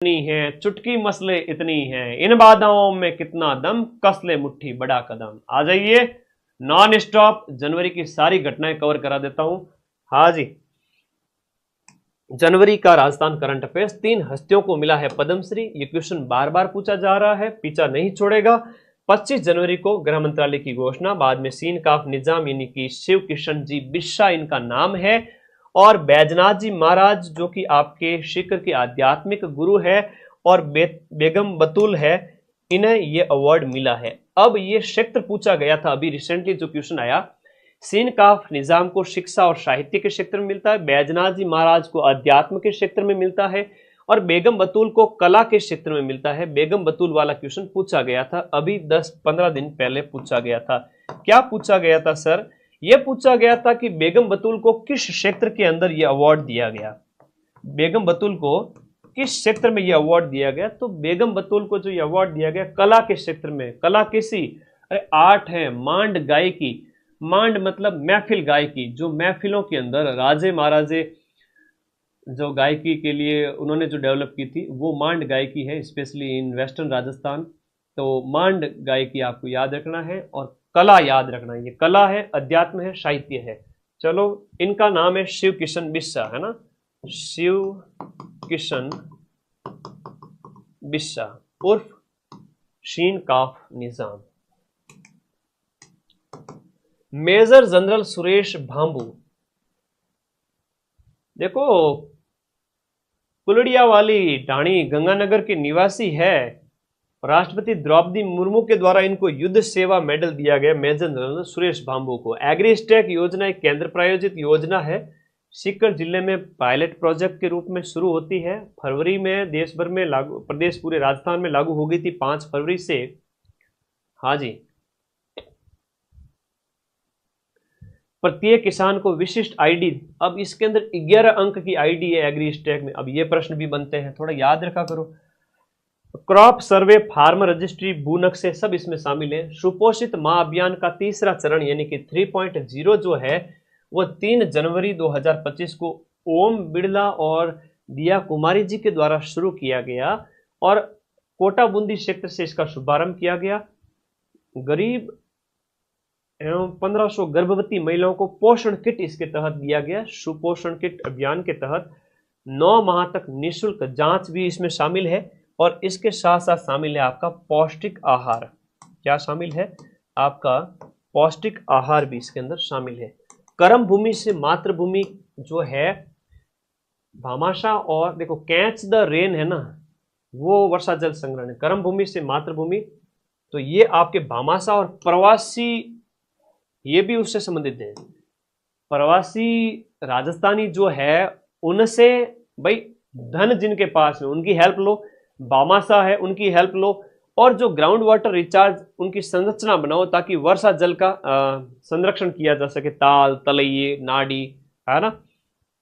इतनी है, चुटकी मसले इतनी है, इन बाधाओं में कितना दम, कसले मुट्ठी बड़ा कदम। आ जाइए, नॉन स्टॉप जनवरी की सारी घटनाएं कवर करा देता हूं। हाँ जी, जनवरी का राजस्थान करंट अफेयर्स, 3 हस्तियों को मिला है पद्मश्री। ये क्वेश्चन बार बार पूछा जा रहा है, पीछा नहीं छोड़ेगा। 25 जनवरी को गृह मंत्रालय की घोषणा, बाद में सीन काफ निजाम यानी कि शिव किशन जी बिस्सा इनका नाम है, और बैजनाथ जी महाराज जो कि आपके शिखर के आध्यात्मिक गुरु है, और बेगम बतूल है, इन्हें ये अवार्ड मिला है। अब ये क्षेत्र पूछा गया था, अभी रिसेंटली जो क्वेश्चन आया, सीन काफ निजाम को शिक्षा और साहित्य के क्षेत्र में मिलता है, बैजनाथ जी महाराज को अध्यात्म के क्षेत्र में मिलता है, और बेगम बतूल को कला के क्षेत्र में मिलता है। बेगम बतूल वाला क्वेश्चन पूछा गया था, अभी 10-15 दिन पहले पूछा गया था। क्या पूछा गया था सर? यह पूछा गया था कि बेगम बतूल को किस क्षेत्र के अंदर यह अवार्ड दिया गया, बेगम बतूल को किस क्षेत्र में यह अवार्ड दिया गया। तो बेगम बतूल को जो यह अवार्ड दिया गया कला के क्षेत्र में। कला किसी, अरे आर्ट है, मांड गायकी, मांड मतलब महफिल गायकी, जो महफिलों के अंदर राजे महाराजे जो गायकी के लिए उन्होंने जो डेवलप की थी वो मांड गायकी है, स्पेशली इन वेस्टर्न राजस्थान। तो मांड गायकी आपको याद रखना है, और कला याद रखना है। ये कला है, अध्यात्म है, साहित्य है। चलो, इनका नाम है शिव किशन बिस्सा, है ना, शिव किशन बिस्सा उर्फ शीन काफ निजाम। मेजर जनरल सुरेश भांबू, देखो कुलड़िया वाली ढाणी गंगानगर के निवासी है। राष्ट्रपति द्रौपदी मुर्मू के द्वारा इनको युद्ध सेवा मेडल दिया गया, मेजर जनरल सुरेश भांबू को। एग्रीस्टेक योजना एक केंद्र प्रायोजित योजना है, सीकर जिले में पायलट प्रोजेक्ट के रूप में शुरू होती है। फरवरी में देश भर में लागू, प्रदेश पूरे राजस्थान में लागू हो गई थी 5 फरवरी से। हाँ जी, प्रत्येक किसान को विशिष्ट आईडी, अब इसके अंदर 11 अंक की आईडी है एग्रीस्टेक में। अब ये प्रश्न भी बनते हैं, थोड़ा याद रखा करो। क्रॉप सर्वे, फार्मर रजिस्ट्री, भू नक्शे सब इसमें शामिल है। सुपोषित मां अभियान का तीसरा चरण यानी कि 3.0 जो है वो 3 जनवरी 2025 को ओम बिड़ला और दिया कुमारी जी के द्वारा शुरू किया गया, और कोटा बूंदी क्षेत्र से इसका शुभारंभ किया गया। गरीब एवं 1500 गर्भवती महिलाओं को पोषण किट इसके तहत दिया गया। सुपोषण किट अभियान के तहत 9 माह तक निःशुल्क जांच भी इसमें शामिल है, और इसके साथ साथ शामिल है आपका पौष्टिक आहार। क्या शामिल है? आपका पौष्टिक आहार भी इसके अंदर शामिल है। कर्म भूमि से मातृभूमि जो है भामाशाह, और देखो कैच द रेन है ना, वो वर्षा जल संग्रहण है। कर्म भूमि से मातृभूमि, तो ये आपके भामाशाह और प्रवासी, ये भी उससे संबंधित है। प्रवासी राजस्थानी जो है उनसे भाई धन जिनके पास है उनकी हेल्प लो, भामाशाह है उनकी हेल्प लो, और जो ग्राउंड वाटर रिचार्ज उनकी संरचना बनाओ ताकि वर्षा जल का संरक्षण किया जा सके। ताल, तलैये, नाडी, है ना,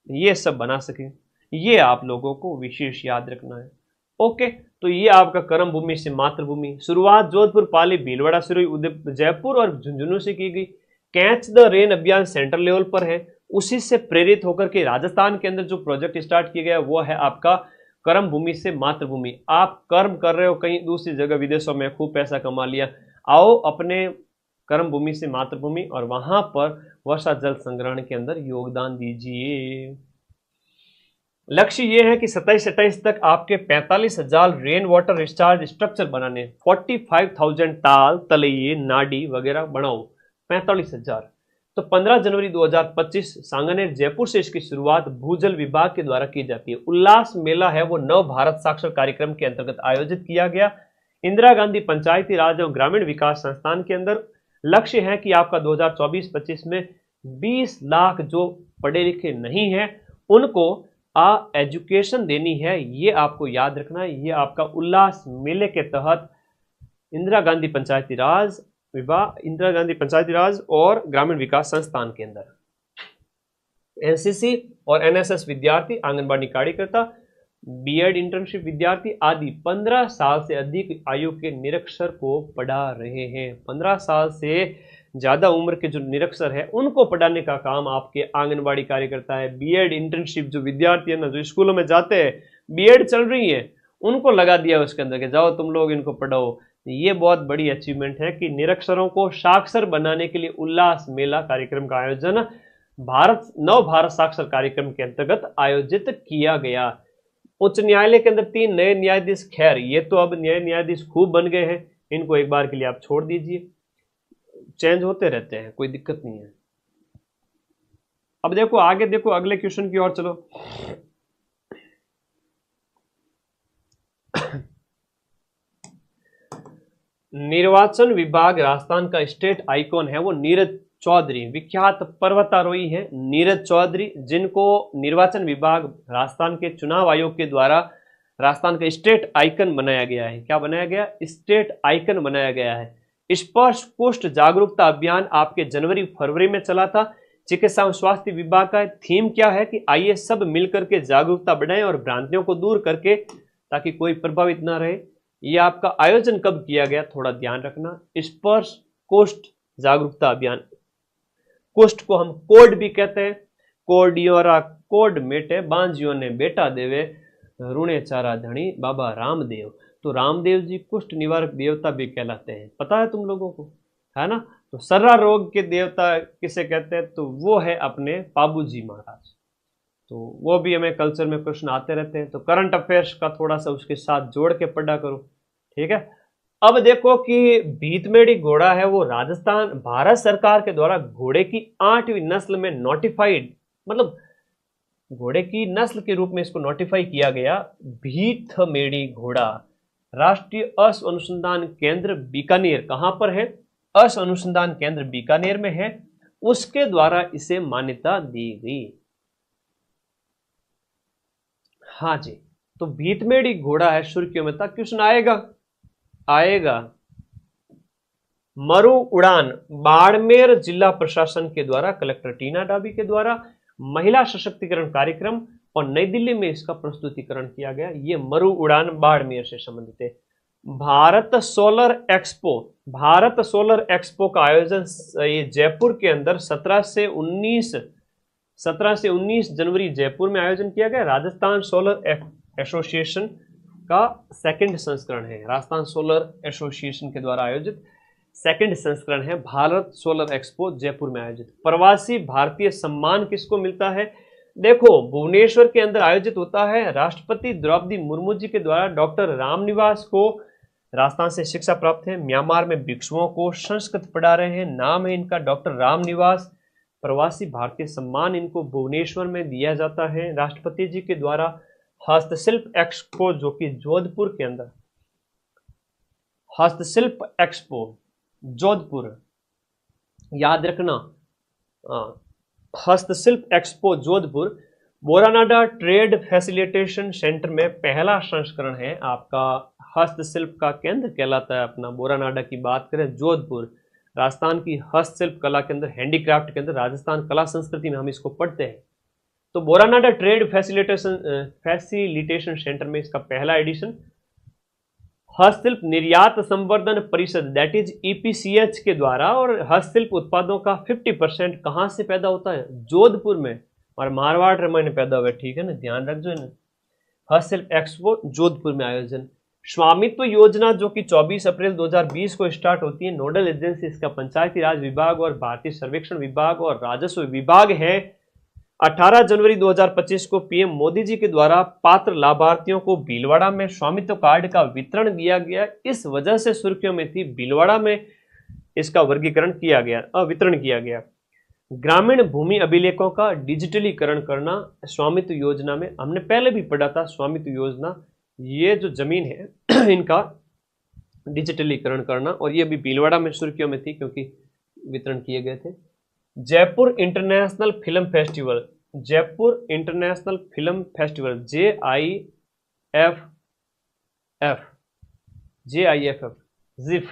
ये सब बना सके। ये आप लोगों को विशेष याद रखना है। ओके, तो ये आपका कर्म भूमि से मातृभूमि। शुरुआत जोधपुर, पाली, भीलवाड़ा, सिरोही, उदयपुर, जयपुर और झुंझुनू से की गई। कैच द रेन अभियान सेंट्रल लेवल पर है, उसी से प्रेरित होकर के राजस्थान के अंदर जो प्रोजेक्ट स्टार्ट किया गया वो है आपका कर्म भूमि से मातृभूमि। आप कर्म कर रहे हो कहीं दूसरी जगह, विदेशों में खूब पैसा कमा लिया, आओ अपने कर्म भूमि से मातृभूमि और वहां पर वर्षा जल संग्रहण के अंदर योगदान दीजिए। लक्ष्य ये है कि 27-28 तक आपके 45,000 रेन वाटर रिचार्ज स्ट्रक्चर बनाने, 45,000 ताल, तलैये, नाडी वगैरह बनाओ, 45,000। तो 15 जनवरी 2025 सांगानेर जयपुर से इसकी शुरुआत भूजल विभाग के द्वारा की जाती है। उल्लास मेला है वो नव भारत साक्षर कार्यक्रम के अंतर्गत आयोजित किया गया इंदिरा गांधी पंचायती राज एवं ग्रामीण विकास संस्थान के अंदर। लक्ष्य है कि आपका 2024-25 में 20 लाख जो पढ़े लिखे नहीं है उनको एजुकेशन देनी है। ये आपको याद रखना है। ये आपका उल्लास मेले के तहत इंदिरा गांधी पंचायती राज विभाग, इंदिरा गांधी पंचायती राज और ग्रामीण विकास संस्थान के अंदर एनसीसी और एनएसएस विद्यार्थी, आंगनबाड़ी कार्यकर्ता, बीएड इंटर्नशिप विद्यार्थी आदि 15 साल से अधिक आयु के निरक्षर को पढ़ा रहे हैं। 15 साल से ज्यादा उम्र के जो निरक्षर है उनको पढ़ाने का काम आपके आंगनबाड़ी कार्यकर्ता है। बीएड इंटर्नशिप जो विद्यार्थी है ना, जो स्कूलों में जाते हैं, बीएड चल रही है, उनको लगा दिया उसके अंदर कि जाओ तुम लोग इनको पढ़ाओ। ये बहुत बड़ी अचीवमेंट है कि निरक्षरों को साक्षर बनाने के लिए उल्लास मेला कार्यक्रम का आयोजन भारत नव भारत साक्षर कार्यक्रम के अंतर्गत आयोजित किया गया। उच्च न्यायालय के अंदर 3 नए न्यायाधीश, खैर ये तो अब नए न्यायाधीश खूब बन गए हैं, इनको एक बार के लिए आप छोड़ दीजिए, चेंज होते रहते हैं, कोई दिक्कत नहीं है। अब देखो आगे, देखो अगले क्वेश्चन की ओर चलो। निर्वाचन विभाग राजस्थान का स्टेट आइकॉन है वो नीरज चौधरी, विख्यात पर्वतारोही हैं नीरज चौधरी, जिनको निर्वाचन विभाग राजस्थान के चुनाव आयोग के द्वारा राजस्थान का स्टेट आइकन बनाया गया है। क्या बनाया गया? स्टेट आइकन बनाया गया है। स्पर्श कुष्ठ जागरूकता अभियान आपके जनवरी फरवरी में चला था। चिकित्सा एवं स्वास्थ्य विभाग का थीम क्या है कि आइए सब मिलकर के जागरूकता बढ़ाएं और भ्रांतियों को दूर करके, ताकि कोई प्रभावित ना रहे। ये आपका आयोजन कब किया गया, थोड़ा ध्यान रखना। स्पर्श कुष्ठ जागरूकता अभियान, कुष्ठ को हम कोड भी कहते हैं। कोडियोरा कोड मेटे बांझियों ने बेटा देवे, ऋणे चारा धनी बाबा रामदेव। तो रामदेव जी कुष्ठ निवारक देवता भी कहलाते हैं, पता है तुम लोगों को, है ना। तो सर्रा रोग के देवता किसे कहते हैं, तो वो है अपने बाबूजी महाराज। तो वो भी हमें कल्चर में प्रश्न आते रहते हैं, तो करंट अफेयर्स का थोड़ा सा उसके साथ जोड़ के पढ़ा करो, ठीक है। अब देखो कि भीतमेड़ी घोड़ा है वो राजस्थान भारत सरकार के द्वारा घोड़े की 8वीं नस्ल में नोटिफाइड, मतलब घोड़े की नस्ल के रूप में इसको नोटिफाई किया गया। भीतमेड़ी घोड़ा राष्ट्रीय अश्व अनुसंधान केंद्र बीकानेर, कहां पर है? अश्व अनुसंधान केंद्र बीकानेर में है, उसके द्वारा इसे मान्यता दी गई। हाँ जी, तो भीतमेड़ी घोड़ा है सुर्खियों में था, क्वेश्चन आएगा। मरु उड़ान बाड़मेर जिला प्रशासन के द्वारा, कलेक्टर टीना डाबी के द्वारा महिला सशक्तिकरण कार्यक्रम, और नई दिल्ली में इसका प्रस्तुतिकरण किया गया। ये मरु उड़ान बाड़मेर से संबंधित है। भारत सोलर एक्सपो का आयोजन ये जयपुर के अंदर 17 से 19 जनवरी जयपुर में आयोजन किया गया। राजस्थान सोलर एसोसिएशन का सेकंड संस्करण है, राजस्थान सोलर एसोसिएशन के द्वारा आयोजित सेकंड संस्करण है भारत सोलर एक्सपो जयपुर में आयोजित। प्रवासी भारतीय सम्मान किसको मिलता है? देखो भुवनेश्वर के अंदर आयोजित होता है। राष्ट्रपति द्रौपदी मुर्मू जी के द्वारा डॉक्टर रामनिवास को राजस्थान से शिक्षा प्राप्त है। म्यांमार में भिक्षुओं को संस्कृत पढ़ा रहे हैं, नाम है इनका डॉक्टर रामनिवास। प्रवासी भारतीय सम्मान इनको भुवनेश्वर में दिया जाता है राष्ट्रपति जी के द्वारा। हस्तशिल्प एक्सपो जो कि जोधपुर के अंदर, हस्तशिल्प एक्सपो जोधपुर, याद रखना, हस्तशिल्प expo Jodhpur Boranada trade facilitation centre में पहला संस्करण है आपका। हस्तशिल्प का केंद्र कहलाता है अपना बोरानाडा की बात करें जोधपुर, राजस्थान की हस्तशिल्प कला के अंदर, हैंडीक्राफ्ट के अंदर, राजस्थान कला संस्कृति में हम इसको पढ़ते हैं। तो बोरानाडा ट्रेड फैसिलिटेशन सेंटर में इसका पहला एडिशन। हस्तशिल्प निर्यात संवर्धन परिषद दैट इज EPCH के द्वारा, और हस्तशिल्प उत्पादों का 50% कहां से पैदा होता है? जोधपुर में, और मारवाड़ रामायण पैदा हुआ, ठीक है ना, ध्यान रखो ना। हस्तशिल्प एक्सपो जोधपुर में आयोजन। स्वामित्व योजना जो कि 24 अप्रैल 2020 को स्टार्ट होती है। नोडल एजेंसी इसका पंचायती राज विभाग और भारतीय सर्वेक्षण विभाग और राजस्व विभाग है। 18 जनवरी 2025 को पीएम मोदी जी के द्वारा पात्र लाभार्थियों को भीलवाड़ा में स्वामित्व कार्ड का वितरण दिया गया। इस वजह से सुर्खियों में थी, भीलवाड़ा में इसका वर्गीकरण किया गया, वितरण किया गया। ग्रामीण भूमि अभिलेखों का डिजिटलीकरण करना स्वामित्व योजना में, हमने पहले भी पढ़ा था स्वामित्व योजना। ये जो जमीन है इनका डिजिटलीकरण करना, और ये भी भीलवाड़ा में सुर्खियों में थी क्योंकि वितरण किए गए थे। Jaipur international film festival, Jaipur international film festival JIFF GIF.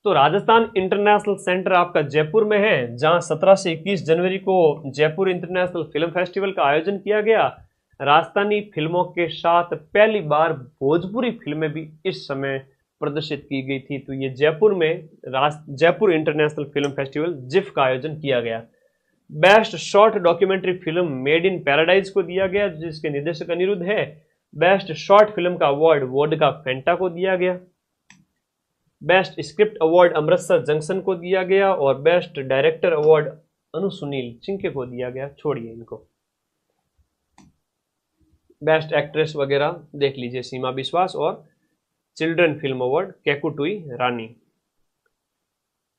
तो राजस्थान इंटरनेशनल सेंटर आपका जयपुर में है, जहां 17 से 21 जनवरी को जयपुर इंटरनेशनल फिल्म फेस्टिवल का आयोजन किया गया। राजस्थानी फिल्मों के साथ पहली बार भोजपुरी फिल्में भी इस समय प्रदर्शित की गई थी। तो ये जयपुर में Jaipur international film festival GIF का आयोजन किया गया। Best short documentary film made in paradise को दिया गया, जिसके निर्देशक अनिरुद्ध है। बेस्ट शॉर्ट फिल्म का अवार्ड वोडका फेंटा को दिया गया। Best script award Amritsar junction को दिया गया और बेस्ट डायरेक्टर अवार्ड अनु सुनील चिंके को दिया गया। छोड़िए इनको। बेस्ट एक्ट्रेस वगैरह देख लीजिए, सीमा विश्वास, और चिल्ड्रन फिल्म अवार्ड कैकुटुई Rani.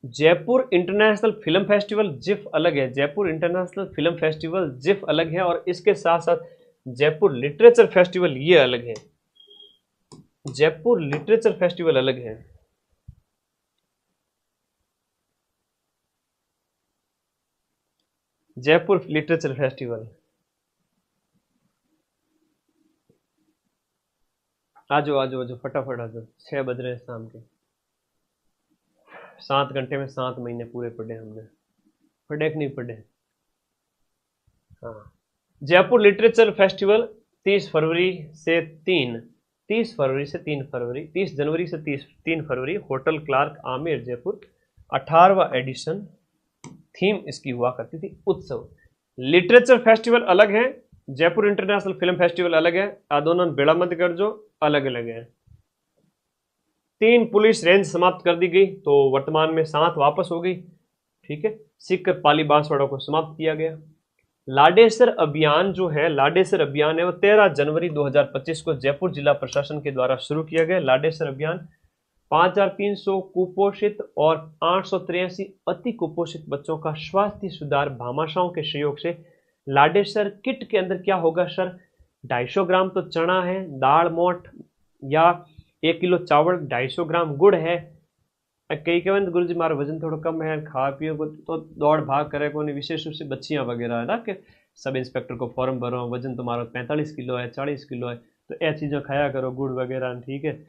Jaipur international film festival JIFF अलग है, Jaipur international film festival JIFF अलग है, और इसके साथ साथ जयपुर लिटरेचर फेस्टिवल ये अलग है। जयपुर लिटरेचर फेस्टिवल अलग है। जयपुर लिटरेचर फेस्टिवल, आजो आजो आजो फटाफट आजो, 6 बज रहे हैं शाम के। 7 घंटे में 7 महीने पूरे पढ़े हमने, पढ़े कि नहीं पढ़े? हाँ। जयपुर लिटरेचर फेस्टिवल 30 फरवरी से 30 जनवरी से 3 फरवरी, होटल क्लार्क आमेर जयपुर, 18वां एडिशन। थीम इसकी हुआ करती थी उत्सव। लिटरेचर फेस्टिवल अलग है, जयपुर इंटरनेशनल फिल्म फेस्टिवल अलग है, दोनों बेड़ा मत कर जो अलग अलग है। 3 पुलिस रेंज समाप्त कर दी गई, तो वर्तमान में 7 वापस हो गई। ठीक है, सिख पाली बांसवाड़ा को समाप्त किया गया। लाडेसर अभियान जो है, लाडेसर अभियान है वो 13 जनवरी 2025 को जयपुर जिला प्रशासन के द्वारा शुरू किया गया। लाडेसर अभियान 5300 कुपोषित और 883 अति कुपोषित बच्चों का स्वास्थ्य सुधार भामाशाहों के सहयोग से। लाडेसर किट के अंदर क्या होगा सर? 250 ग्राम तो चना है, दाल मोठ या 1 किलो चावल, 250 ग्राम गुड़ है। कई कहते गुरु जी मारा वजन थोड़ा कम है, खा पियो को तो दौड़ भाग करे को नहीं, विशेष रूप से बच्चियां वगैरह है ना, कि सब इंस्पेक्टर को फॉर्म भरो, वजन तुम्हारा 45 किलो है, 40 किलो है, तो ये चीज़ें खाया करो, गुड़ वगैरह, ठीक है,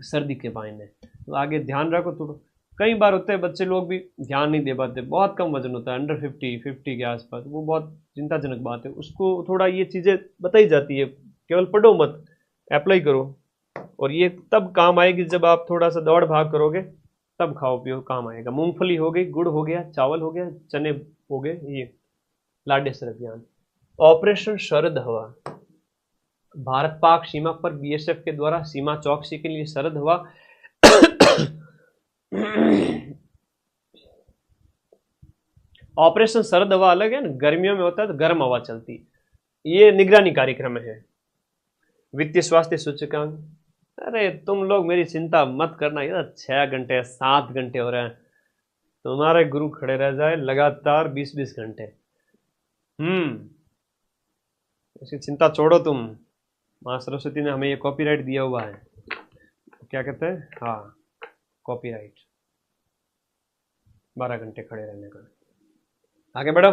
सर्दी के मायने। तो आगे ध्यान रखो थोड़ा। कई बार होते हैं बच्चे लोग भी ध्यान नहीं दे पाते, बहुत कम वजन होता है, अंडर 50 के आसपास, वो बहुत चिंताजनक बात है। उसको थोड़ा ये चीज़ें बताई जाती है, केवल पढ़ो मत, अप्लाई करो। और ये तब काम आएगी जब आप थोड़ा सा दौड़ भाग करोगे, तब खाओ पियो काम आएगा। मूंगफली हो गई, गुड़ हो गया, चावल हो गया, चने हो गए। ये लाडेसर अभियान। ऑपरेशन शरद हवा, भारत पाक सीमा पर बीएसएफ के द्वारा सीमा चौकसी के लिए शरद हवा ऑपरेशन शरद हवा अलग है ना, गर्मियों में होता है तो गर्म हवा चलती, ये निगरानी कार्यक्रम है। वित्तीय स्वास्थ्य सूचकांक, अरे तुम लोग मेरी चिंता मत करना, यार 6 घंटे 7 घंटे हो रहे हैं, तुम्हारे गुरु खड़े रह जाए लगातार 20-20 घंटे। इसकी चिंता छोड़ो तुम, मां सरस्वती ने हमें ये कॉपीराइट दिया हुआ है, क्या कहते हैं, हाँ कॉपीराइट, 12 घंटे खड़े रहने का। आगे बढ़ो।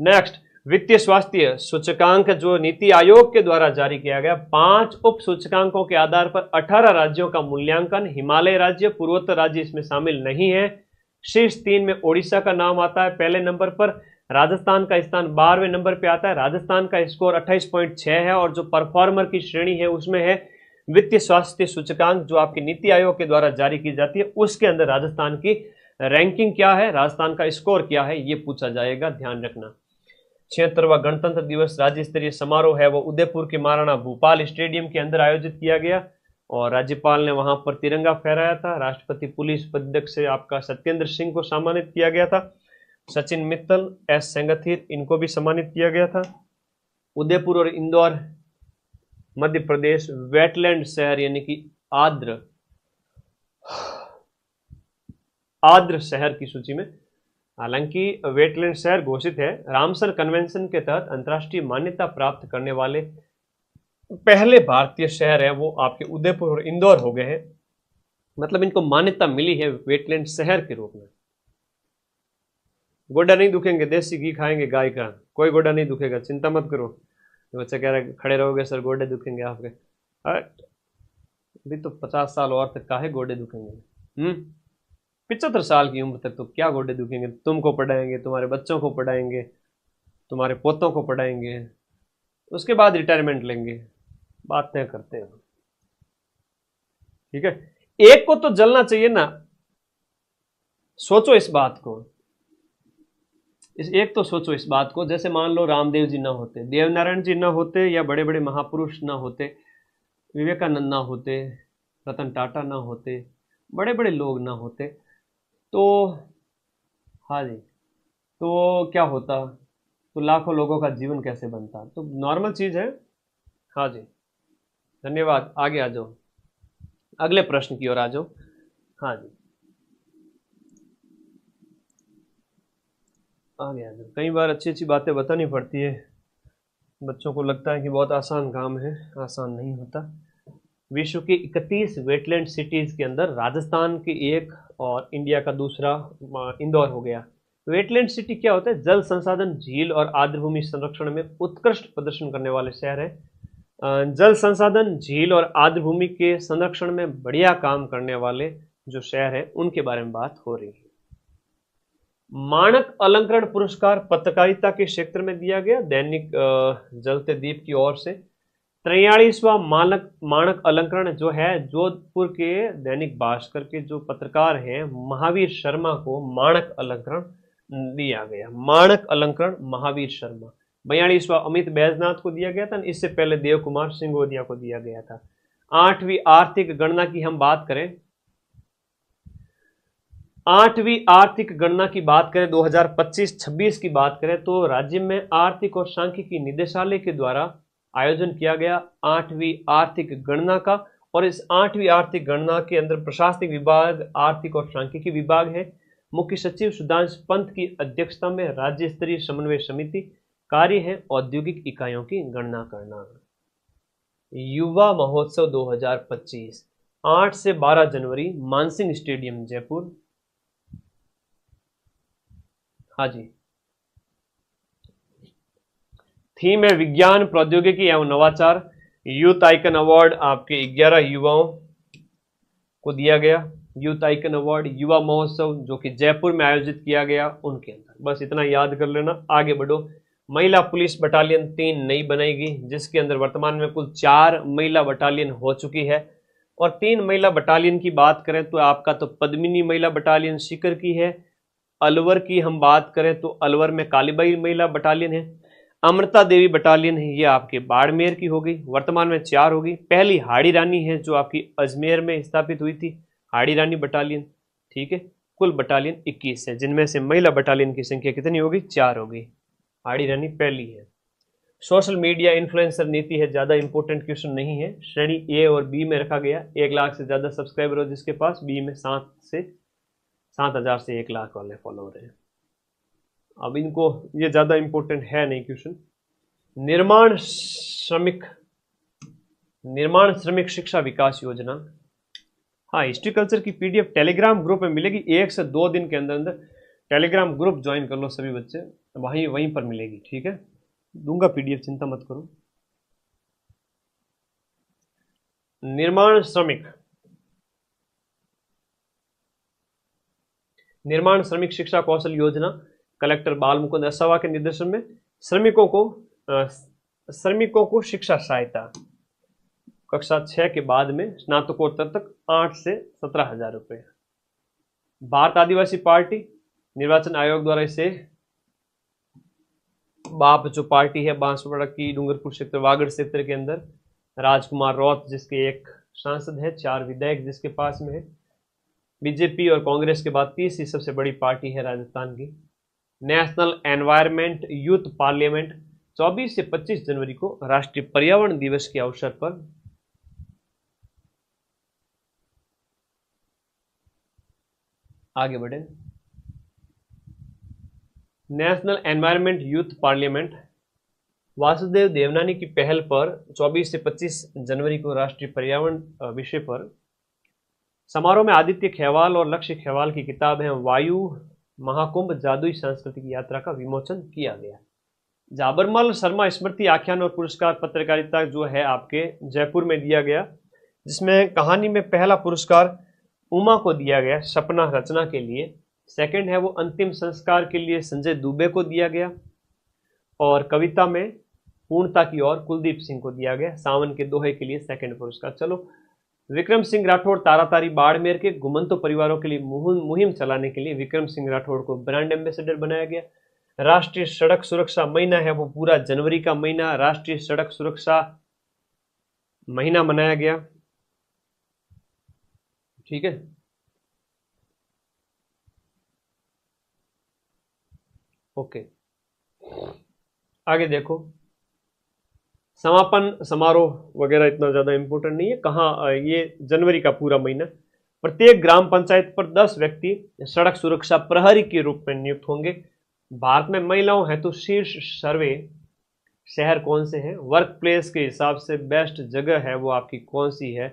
नेक्स्ट, वित्तीय स्वास्थ्य सूचकांक जो नीति आयोग के द्वारा जारी किया गया। 5 उप सूचकांकों के आधार पर 18 राज्यों का मूल्यांकन। हिमालय राज्य, पूर्वोत्तर राज्य इसमें शामिल नहीं है। शीर्ष 3 में ओडिशा का नाम आता है पहले नंबर पर, राजस्थान का स्थान 12वें नंबर पे आता है। राजस्थान का स्कोर 28.6 है, और जो परफॉर्मर की श्रेणी है उसमें है वित्तीय स्वास्थ्य सूचकांक जो आपकी नीति आयोग के द्वारा जारी की जाती है, उसके अंदर राजस्थान की रैंकिंग क्या है, राजस्थान का स्कोर क्या है, ये पूछा जाएगा, ध्यान रखना। 76वां गणतंत्र दिवस राज्य स्तरीय समारोह है वो उदयपुर के महाराणा भूपाल स्टेडियम के अंदर आयोजित किया गया, और राज्यपाल ने वहां पर तिरंगा फहराया था। राष्ट्रपति पुलिस पदक से आपका सत्येंद्र सिंह को सम्मानित किया गया था। सचिन मित्तल, एस सेंगथिर, इनको भी सम्मानित किया गया था। उदयपुर और इंदौर मध्य प्रदेश वेटलैंड शहर यानी कि आर्द्र शहर की सूची में, हालांकि वेटलैंड शहर घोषित है। रामसर कन्वेंशन के तहत अंतर्राष्ट्रीय मान्यता प्राप्त करने वाले पहले भारतीय शहर है वो आपके उदयपुर और इंदौर हो गए हैं, मतलब इनको मान्यता मिली है वेटलैंड शहर के रूप में। गोडा नहीं दुखेंगे, देसी घी खाएंगे गाय का, कोई गोडा नहीं दुखेगा, चिंता मत करो। बच्चा कह रहा है खड़े रहोगे सर गोडे दुखेंगे आपके, अभी तो 50 साल और तक काहे गोडे दुखेंगे, 75 साल की उम्र तक तो क्या गोडे दुखेंगे, तुमको पढ़ाएंगे, तुम्हारे बच्चों को पढ़ाएंगे, तुम्हारे पोतों को पढ़ाएंगे, उसके बाद रिटायरमेंट लेंगे, बातें करते हैं। ठीक है, एक को तो जलना चाहिए ना, सोचो इस बात को, एक तो सोचो इस बात को, जैसे मान लो रामदेव जी ना होते, देवनारायण जी ना होते, या बड़े बड़े महापुरुष ना होते, विवेकानंद ना होते, रतन टाटा ना होते, बड़े बड़े लोग ना होते, तो हाँ जी, तो क्या होता, तो लाखों लोगों का जीवन कैसे बनता, तो नॉर्मल चीज़ है। हाँ जी, धन्यवाद। आगे आ जाओ, अगले प्रश्न की ओर आ जाओ। हाँ जी, आगे आ जाओ। कई बार अच्छी अच्छी बातें बतानी पड़ती है, बच्चों को लगता है कि बहुत आसान काम है, आसान नहीं होता। विश्व की 31 वेटलैंड सिटीज के अंदर राजस्थान की एक और इंडिया का दूसरा इंदौर हो गया। वेटलैंड सिटी क्या होता है? जल संसाधन, झील और आर्द्रभूमि संरक्षण में उत्कृष्ट प्रदर्शन करने वाले शहर है। जल संसाधन, झील और आर्द्रभूमि के संरक्षण में बढ़िया काम करने वाले जो शहर है उनके बारे में बात हो रही है। माणक अलंकरण पुरस्कार पत्रकारिता के क्षेत्र में दिया गया दैनिक जलते दीप की ओर से। 43वां माणक अलंकरण जो है जोधपुर के दैनिक भास्कर के जो पत्रकार हैं महावीर शर्मा को माणक अलंकरण दिया गया। माणक अलंकरण महावीर शर्मा। 42वां अमित बैजनाथ को दिया गया था, इससे पहले देव कुमार सिंगोदिया को दिया गया था। 8वीं आर्थिक गणना की हम बात करें, 8वीं आर्थिक गणना की बात करें 2025-26 की बात करें तो राज्य में आर्थिक और सांख्यिकी निदेशालय के द्वारा आयोजन किया गया 8वीं आर्थिक गणना का। और इस 8वीं आर्थिक गणना के अंदर प्रशासनिक विभाग, आर्थिक और सांख्यिकी विभाग है। मुख्य सचिव सुधांशु पंत की अध्यक्षता में राज्य स्तरीय समन्वय समिति कार्य है औद्योगिक इकाइयों की गणना करना। युवा महोत्सव 2025 8 से 12 जनवरी मानसिंह स्टेडियम जयपुर। हाँ जी, थीम है विज्ञान, प्रौद्योगिकी एवं नवाचार। यूथ आइकन अवार्ड आपके 11 युवाओं को दिया गया। यूथ आइकन अवार्ड युवा महोत्सव जो कि जयपुर में आयोजित किया गया उनके अंदर, बस इतना याद कर लेना। आगे बढ़ो। महिला पुलिस बटालियन 3 नई बनाएगी, जिसके अंदर वर्तमान में कुल 4 महिला बटालियन हो चुकी है। और 3 महिला बटालियन की बात करें तो आपका तो पद्मिनी महिला बटालियन सीकर की है। अलवर की हम बात करें तो अलवर में कालीबाई महिला बटालियन है। अमृता देवी बटालियन है, ये आपके बाड़मेर की हो गई, वर्तमान में 4 होगी। पहली हाड़ी रानी है जो आपकी अजमेर में स्थापित हुई थी, हाड़ी रानी बटालियन। ठीक है, कुल बटालियन 21 है, जिनमें से महिला बटालियन की संख्या कितनी होगी? 4 होगी। हाड़ी रानी पहली है। सोशल मीडिया इन्फ्लुएंसर नीति है, ज्यादा इंपॉर्टेंट क्वेश्चन नहीं है, श्रेणी ए और बी में रखा गया। 1 लाख से ज्यादा सब्सक्राइबर हो जिसके पास, बी में 7,000 से 1 लाख वाले फॉलोअर हैं। अब इनको ये ज्यादा इंपॉर्टेंट है नहीं क्वेश्चन। निर्माण श्रमिक शिक्षा विकास योजना। हाँ, हिस्ट्री कल्चर की पीडीएफ टेलीग्राम ग्रुप में मिलेगी। 1 से 2 दिन के अंदर अंदर टेलीग्राम ग्रुप ज्वाइन कर लो सभी बच्चे, वहीं पर मिलेगी। ठीक है, दूंगा पीडीएफ, चिंता मत करो। निर्माण श्रमिक शिक्षा कौशल योजना कलेक्टर बाल मुकुंद असावा के निर्देशन में श्रमिकों को शिक्षा सहायता कक्षा 6 के बाद में स्नातकोत्तर तक 8 से 17,000 रुपये। भारत आदिवासी पार्टी निर्वाचन आयोग द्वारा इसे बाप जो पार्टी है बांसवाड़ा की डूंगरपुर क्षेत्र वागड़ क्षेत्र के अंदर राजकुमार रौत जिसके एक सांसद है, 4 विधायक जिसके पास में है। बीजेपी और कांग्रेस के बाद तीसरी सबसे बड़ी पार्टी है राजस्थान की। नेशनल एनवायरमेंट यूथ पार्लियामेंट 24 से 25 जनवरी को राष्ट्रीय पर्यावरण दिवस के अवसर पर आगे बढ़े। National environment youth parliament Vasudev Devnani की पहल पर 24 से 25 जनवरी को राष्ट्रीय पर्यावरण विषय पर समारोह में आदित्य खेवाल और लक्ष्य खेवाल की किताब है वायु महाकुंभ जादुई सांस्कृतिक यात्रा का विमोचन किया गया। जाबरमल शर्मा स्मृति आख्यान और पुरस्कार पत्रकारिता जो है आपके जयपुर में दिया गया, जिसमें कहानी में पहला पुरस्कार उमा को दिया गया सपना रचना के लिए। सेकंड है वो अंतिम संस्कार के लिए संजय दुबे को दिया गया। और कविता में पूर्णता की ओर कुलदीप सिंह को दिया गया। सावन के दोहे के लिए सेकंड पुरस्कार। चलो, विक्रम सिंह राठौड़ तारातारी बाड़मेर के घुमंतो परिवारों के लिए मुहिम चलाने के लिए विक्रम सिंह राठौड़ को ब्रांड एम्बेसडर बनाया गया। राष्ट्रीय सड़क सुरक्षा महीना है वो पूरा जनवरी का महीना राष्ट्रीय सड़क सुरक्षा महीना मनाया गया, ठीक है। ओके, आगे देखो, समापन समारोह वगैरह इतना ज्यादा इंपॉर्टेंट नहीं है। कहाँ, ये जनवरी का पूरा महीना। प्रत्येक ग्राम पंचायत पर 10 व्यक्ति सड़क सुरक्षा प्रहरी के रूप में नियुक्त होंगे। भारत में महिलाओं हेतु शीर्ष सर्वे शहर कौन से हैं? वर्क प्लेस के हिसाब से बेस्ट जगह है वो आपकी कौन सी है?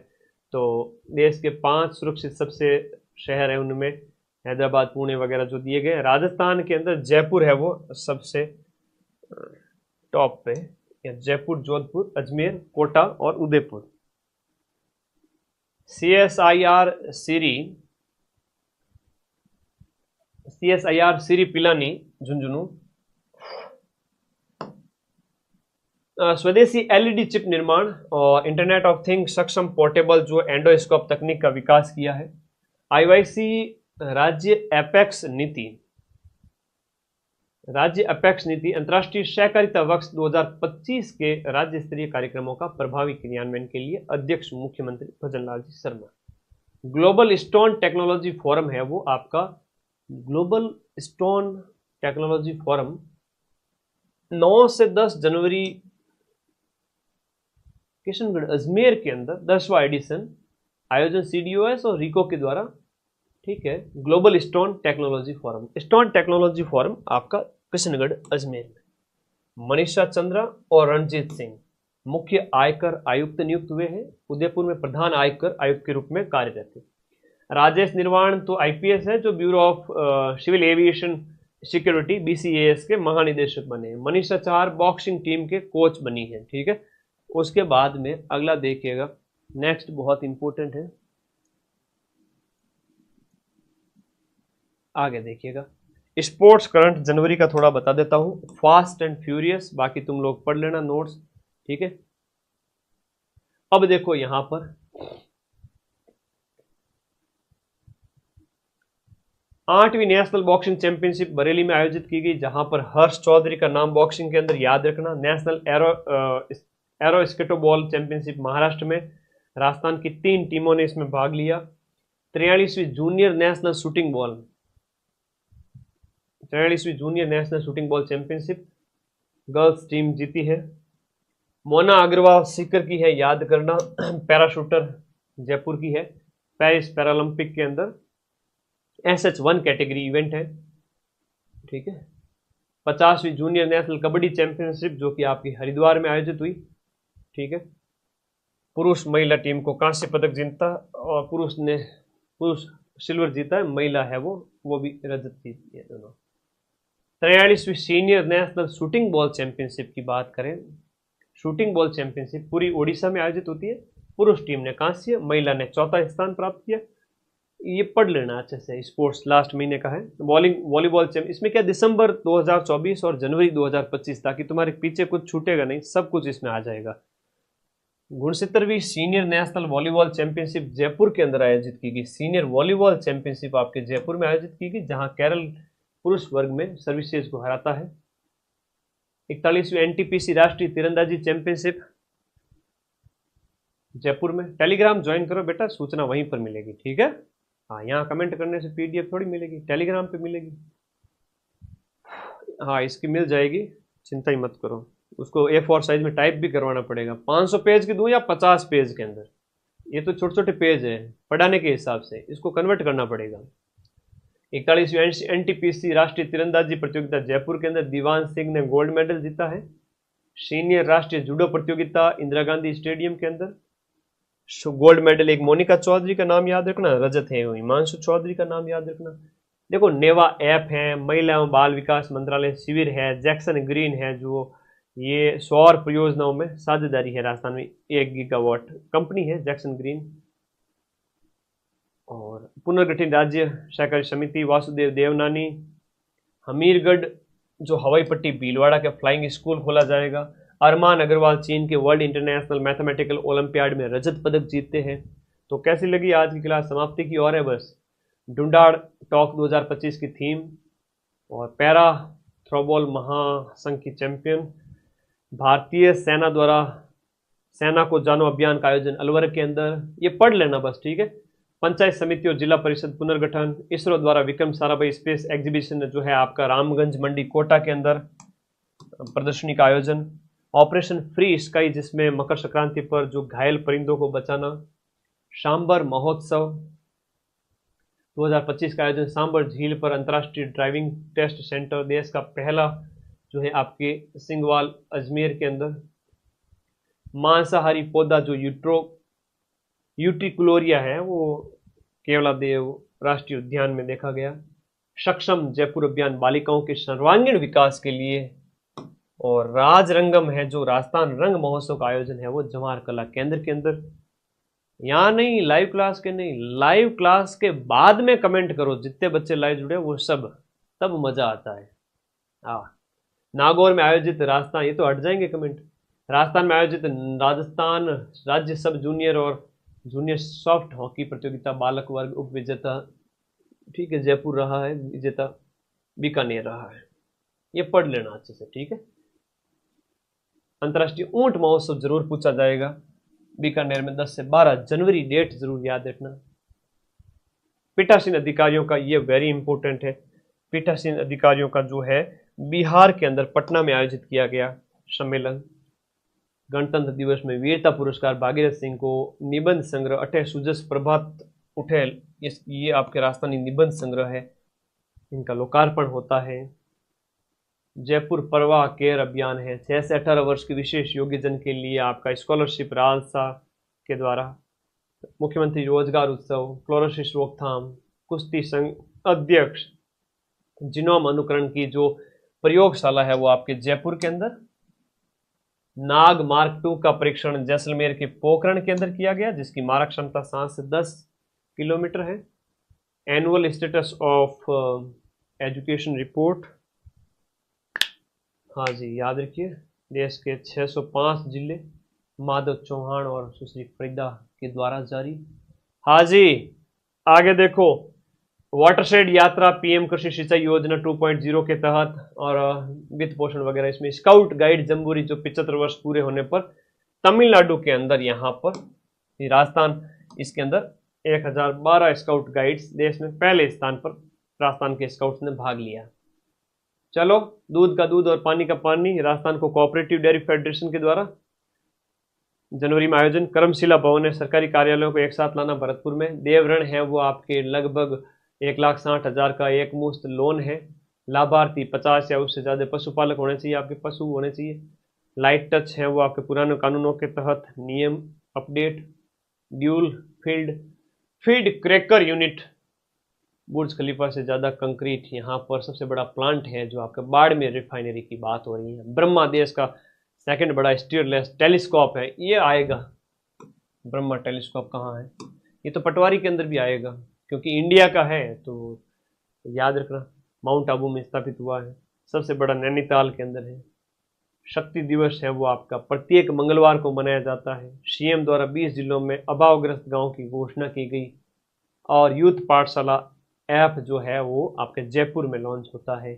तो देश के 5 सुरक्षित सबसे शहर है, उनमें हैदराबाद, पुणे वगैरह जो दिए गए। राजस्थान के अंदर जयपुर है वो सबसे टॉप पे, या जयपुर, जोधपुर, अजमेर, कोटा और उदयपुर। CSIR सिरी पिलानी झुंझुनू। स्वदेशी एलईडी चिप निर्माण और इंटरनेट ऑफ थिंग्स सक्षम पोर्टेबल जो एंडोस्कोप तकनीक का विकास किया है। आईवाईसी राज्य एपेक्स नीति अंतर्राष्ट्रीय सहकारिता वर्ष 2025 के राज्य स्तरीय कार्यक्रमों का प्रभावी क्रियान्वयन के लिए अध्यक्ष मुख्यमंत्री Bhajanlal ji Sharma. Global stone technology forum है वो आपका, ग्लोबल स्टोन टेक्नोलॉजी फोरम 9 से 10 जनवरी किशनगढ़ अजमेर के अंदर 10वां एडिशन, आयोजन CDOS और रिको के द्वारा, ठीक है। Global stone technology forum, stone technology forum आपका किशनगढ़ अजमेर में। मनीषा चंद्रा और रणजीत सिंह मुख्य आयकर आयुक्त नियुक्त हुए हैं, उदयपुर में प्रधान आयकर आयुक्त के रूप में कार्यरत है। राजेश निर्वाण तो IPS है, जो bureau of civil aviation security BCAS के महानिदेशक बने हैं। मनीषा चार बॉक्सिंग टीम के कोच बनी है, ठीक है। उसके बाद में अगला देखिएगा, नेक्स्ट बहुत इंपॉर्टेंट है, आगे देखिएगा। स्पोर्ट्स करंट जनवरी का थोड़ा बता देता हूं, फास्ट एंड फ्यूरियस, बाकी तुम लोग पढ़ लेना नोट्स, ठीक है। अब देखो यहां पर 8वीं नेशनल बॉक्सिंग चैंपियनशिप बरेली में आयोजित की गई, जहां पर हर्ष चौधरी का नाम बॉक्सिंग के अंदर याद रखना। National aero skateball championship Maharashtra में, राजस्थान की 3 टीमों ने इसमें भाग लिया। 43वीं junior national shooting ball championship girls team जीती है। मोना अग्रवाल सीकर की है, याद करना। पैराशूटर जयपुर की है। पेरिस पैरालंपिक के अंदर SH1 कैटेगरी इवेंट है, ठीक है। 50वीं जूनियर नेशनल कबड्डी चैंपियनशिप जो कि आपकी हरिद्वार में आयोजित हुई, ठीक है। पुरुष महिला टीम को कांस्य पदक जीता, और पुरुष सिल्वर जीता है, महिला है वो भी रजत जीती है दोनों। 43वीं senior national shooting ball championship की बात करें, शूटिंग बॉल चैंपियनशिप पूरी ओडिशा में आयोजित होती है। पुरुष टीम ने कांस्य, महिला ने चौथा स्थान प्राप्त किया। ये पढ़ लेना अच्छे से, स्पोर्ट्स लास्ट महीने का है। वॉलीबॉल चैंपियन, इसमें क्या दिसंबर 2024 और जनवरी 2025, ताकि तुम्हारे पीछे कुछ छूटेगा नहीं, सब कुछ इसमें आ जाएगा। 69वीं senior national volleyball championship Jaipur के अंदर आयोजित की गई। सीनियर वॉलीबॉल चैंपियनशिप आपके जयपुर में आयोजित की गई, जहां केरल पुरुष वर्ग में सर्विसेज को हराता है। 41वीं NTPC राष्ट्रीय तीरंदाजी चैंपियनशिप जयपुर में। टेलीग्राम ज्वाइन करो बेटा, सूचना वहीं पर मिलेगी, ठीक है। हाँ, यहाँ कमेंट करने से PDF थोड़ी मिलेगी, टेलीग्राम पे मिलेगी। हाँ, इसकी मिल जाएगी, चिंता ही मत करो। उसको A4 साइज में टाइप भी करवाना पड़ेगा। 500 पेज की दूं या 50 पेज के अंदर? ये तो छोटे छोटे पेज है पढ़ाने के हिसाब से, इसको कन्वर्ट करना पड़ेगा। 41वीं NTPC राष्ट्रीय तीरंदाजी प्रतियोगिता जयपुर के अंदर दीवान सिंह ने गोल्ड मेडल जीता है। सीनियर राष्ट्रीय जूडो प्रतियोगिता इंदिरा गांधी स्टेडियम के अंदर गोल्ड मेडल एक मोनिका चौधरी का नाम याद रखना, रजत है हिमांशु चौधरी का नाम याद रखना। देखो, नेवा ऐप है, महिला एवं बाल विकास मंत्रालय शिविर है, जैक्सन ग्रीन है, जो ये सौर परियोजनाओं में साझेदारी है। राजस्थान में 1 गीगावाट कंपनी है जैक्सन ग्रीन। और पुनर्गठित राज्य सहकारी समिति वासुदेव देवनानी। हमीरगढ़ जो हवाई पट्टी भीलवाड़ा के फ्लाइंग स्कूल खोला जाएगा। अरमान अग्रवाल चीन के वर्ल्ड इंटरनेशनल मैथमेटिकल ओलंपियाड में रजत पदक जीतते हैं। तो कैसी लगी आज की क्लास? समाप्ति की ओर है बस। डुंडाड़ टॉक 2025 की थीम, और पैरा थ्रोबॉल महासंघ की चैंपियन, भारतीय सेना द्वारा सेना को जानो अभियान का आयोजन अलवर के अंदर, ये पढ़ लेना बस, ठीक है। पंचायत समिति और जिला परिषद पुनर्गठन, इसरो द्वारा विक्रम साराभाई स्पेस एग्जीबिशन जो है आपका रामगंज मंडी कोटा के अंदर प्रदर्शनी का आयोजन, ऑपरेशन फ्री स्काई जिसमें मकर संक्रांति पर जो घायल परिंदों को बचाना, सांबर महोत्सव 2025 का आयोजन, सांबर झील पर अंतर्राष्ट्रीय ड्राइविंग टेस्ट सेंटर, देश का पहला जो है आपके सिंगवाल अजमेर के अंदर, मांसाहारी पौधा जो यूटिकुलोरिया है वो केवलादेव राष्ट्रीय उद्यान में देखा गया, सक्षम जयपुर अभियान बालिकाओं के सर्वांगीण विकास के लिए, और राजरंगम है जो राजस्थान रंग महोत्सव का आयोजन है वो जवाहर कला केंद्र के अंदर। यहाँ नहीं, लाइव क्लास के नहीं, लाइव क्लास के बाद में कमेंट करो, जितने बच्चे लाइव जुड़े वो सब, तब मजा आता है। नागौर में आयोजित राजस्थान, ये तो हट जाएंगे कमेंट, राजस्थान में आयोजित राजस्थान राज्य सब जूनियर और जूनियर सॉफ्ट हॉकी प्रतियोगिता बालक वर्ग उप विजेता, ठीक है, जयपुर रहा है विजेता, बीकानेर रहा है, ये पढ़ लेना अच्छे से, ठीक है। अंतर्राष्ट्रीय ऊंट महोत्सव जरूर पूछा जाएगा, बीकानेर में 10 से 12 जनवरी, डेट जरूर याद रखना। पीठासीन अधिकारियों का ये वेरी इंपॉर्टेंट है, पीठासीन अधिकारियों का जो है बिहार के अंदर पटना में आयोजित किया गया सम्मेलन। गणतंत्र दिवस में वीरता पुरस्कार भागीरथ सिंह को, निबंध संग्रह अठे सुजस प्रभात उठेल, ये आपके राजस्थानी निबंध संग्रह है, इनका लोकार्पण होता है। जयपुर परवाह केयर अभियान है, 6 से 18 वर्ष के विशेष योग्यजन के लिए आपका स्कॉलरशिप रालसा के द्वारा। मुख्यमंत्री रोजगार उत्सव, फ्लोरोसिस रोकथाम, कुश्ती संघ अध्यक्ष, जीनोम अनुकरण की जो प्रयोगशाला है वो आपके जयपुर के अंदर। नाग मार्क 2 का परीक्षण जैसलमेर के पोखरण के अंदर किया गया, जिसकी मारक क्षमता 7 से 10 किलोमीटर है। Annual status of education report, हाँ जी याद रखिए, देश के 605 जिले माधव चौहान और सुश्री फरीदा के द्वारा जारी। हाँ जी आगे देखो, वाटरशेड यात्रा पीएम कृषि सिंचाई योजना 2.0 के तहत और वित्त पोषण वगैरह, इसमें स्काउट गाइड जम्बूरी जो 75 वर्ष पूरे होने पर तमिलनाडु के अंदर, यहाँ पर राजस्थान, इसके अंदर 1012 स्काउट गाइड्स, देश में पहले स्थान पर राजस्थान के स्काउट्स ने भाग लिया। चलो, दूध का दूध और पानी का पानी, राजस्थान को कोऑपरेटिव डेयरी फेडरेशन के द्वारा जनवरी में आयोजन। कर्मशिला भवन है, सरकारी कार्यालयों को एक साथ लाना भरतपुर में। देवऋण है वो आपके लगभग 1,60,000 का एक मुश्त लोन है। लाभार्थी 50 या उससे ज़्यादा पशुपालक होने चाहिए, आपके पशु होने चाहिए। लाइट टच है वो आपके पुराने कानूनों के तहत नियम update. Dual field cracker unit, Burj Khalifa से ज़्यादा कंक्रीट यहाँ पर सबसे बड़ा प्लांट है जो आपका बाड़मेर रिफाइनरी की बात हो रही है। ब्रह्मा देश का सेकंड बड़ा स्टीयरलेस टेलीस्कोप है, ये आएगा। ब्रह्मा टेलीस्कोप कहाँ है? ये तो पटवारी के अंदर भी आएगा क्योंकि इंडिया का है, तो याद रखना। माउंट आबू में स्थापित हुआ है, सबसे बड़ा नैनीताल के अंदर है। शक्ति दिवस है वो आपका प्रत्येक मंगलवार को मनाया जाता है। सीएम द्वारा 20 जिलों में अभावग्रस्त गांव की घोषणा की गई। और यूथ पाठशाला ऐप जो है वो आपके जयपुर में लॉन्च होता है।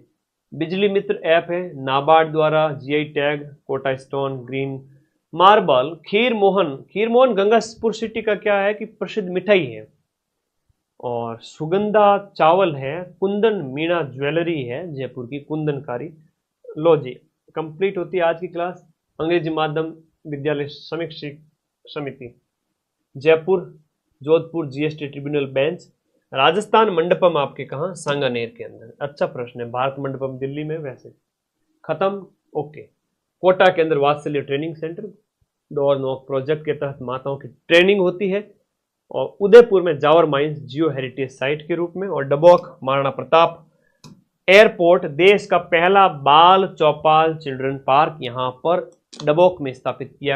बिजली मित्र ऐप है, नाबार्ड द्वारा GI tag, Kota stone, green marble, Kheer Mohan Gangapur city का क्या है कि प्रसिद्ध मिठाई है। और सुगंधा चावल है। कुंदन मीणा ज्वेलरी है जयपुर की, कुंदनकारी। लो जी, कंप्लीट होती है आज की क्लास। अंग्रेजी माध्यम विद्यालय समीक्षित समिति Jaipur, Jodhpur GST tribunal bench. Rajasthan Mandapam आपके कहाँ? सांगानेर के अंदर। अच्छा प्रश्न है, भारत मंडपम दिल्ली में, वैसे खत्म। ओके, कोटा के अंदर वात्सल्य training centre, door knock project के तहत माताओं की ट्रेनिंग होती है। और उदयपुर में Jawar mines geo heritage site के रूप में। और डबोक महाराणा प्रताप एयरपोर्ट, देश का पहला बाल चौपाल चिल्ड्रन पार्क यहाँ पर डबोक में स्थापित किया